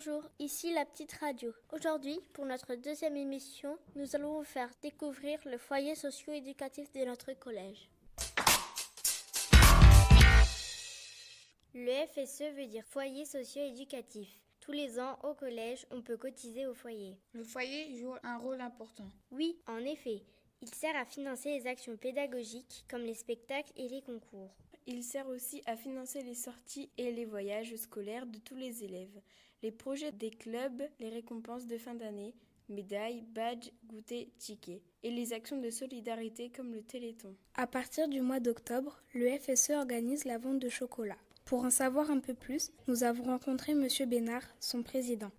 Bonjour, ici la petite radio. Aujourd'hui, pour notre deuxième émission, nous allons vous faire découvrir le foyer socio-éducatif de notre collège. Le FSE veut dire foyer socio-éducatif. Tous les ans, au collège, on peut cotiser au foyer. Le foyer joue un rôle important. Oui, en effet. Il sert à financer les actions pédagogiques comme les spectacles et les concours. Il sert aussi à financer les sorties et les voyages scolaires de tous les élèves, les projets des clubs, les récompenses de fin d'année, médailles, badges, goûters, tickets, et les actions de solidarité comme le Téléthon. À partir du mois d'octobre, le FSE organise la vente de chocolat. Pour en savoir un peu plus, nous avons rencontré M. Bénard, son président.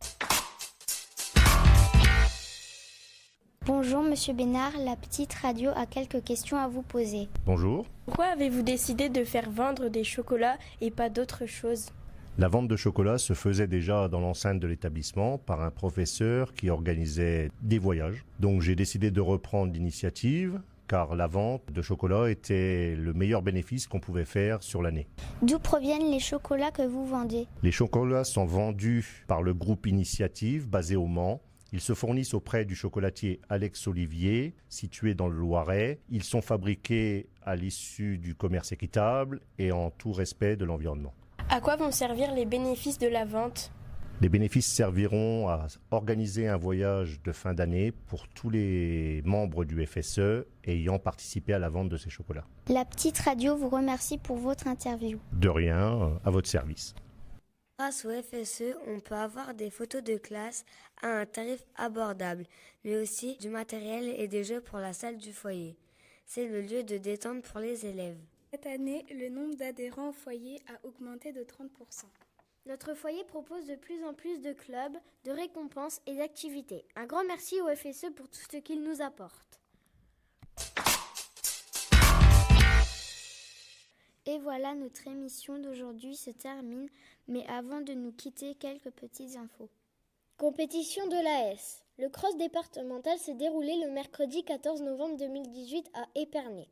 Bonjour Monsieur Bénard, la petite radio a quelques questions à vous poser. Bonjour. Pourquoi avez-vous décidé de faire vendre des chocolats et pas d'autres choses ? La vente de chocolat se faisait déjà dans l'enceinte de l'établissement par un professeur qui organisait des voyages. Donc j'ai décidé de reprendre l'initiative car la vente de chocolat était le meilleur bénéfice qu'on pouvait faire sur l'année. D'où proviennent les chocolats que vous vendez ? Les chocolats sont vendus par le groupe Initiative basé au Mans. Ils se fournissent auprès du chocolatier Alex Olivier, situé dans le Loiret. Ils sont fabriqués à l'issue du commerce équitable et en tout respect de l'environnement. À quoi vont servir les bénéfices de la vente ? Les bénéfices serviront à organiser un voyage de fin d'année pour tous les membres du FSE ayant participé à la vente de ces chocolats. La petite radio vous remercie pour votre interview. De rien, à votre service. Grâce au FSE, on peut avoir des photos de classe à un tarif abordable, mais aussi du matériel et des jeux pour la salle du foyer. C'est le lieu de détente pour les élèves. Cette année, le nombre d'adhérents au foyer a augmenté de 30%. Notre foyer propose de plus en plus de clubs, de récompenses et d'activités. Un grand merci au FSE pour tout ce qu'il nous apporte. Et voilà, notre émission d'aujourd'hui se termine, mais avant de nous quitter, quelques petites infos. Compétition de l'AS. Le cross départemental s'est déroulé le mercredi 14 novembre 2018 à Épernay.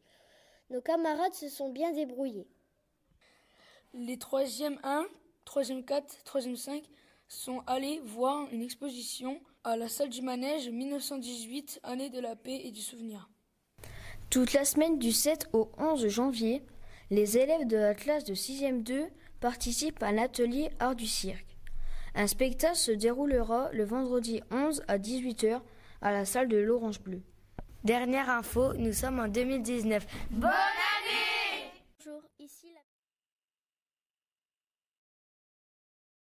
Nos camarades se sont bien débrouillés. Les 3e 1, 3e 4, 3e 5 sont allés voir une exposition à la salle du manège 1918, année de la paix et du souvenir. Toute la semaine du 7 au 11 janvier, les élèves de la classe de 6e 2 participent à un atelier art du cirque. Un spectacle se déroulera le vendredi 11 à 18h à la salle de l'Orange Bleu. Dernière info, nous sommes en 2019. Bonne année!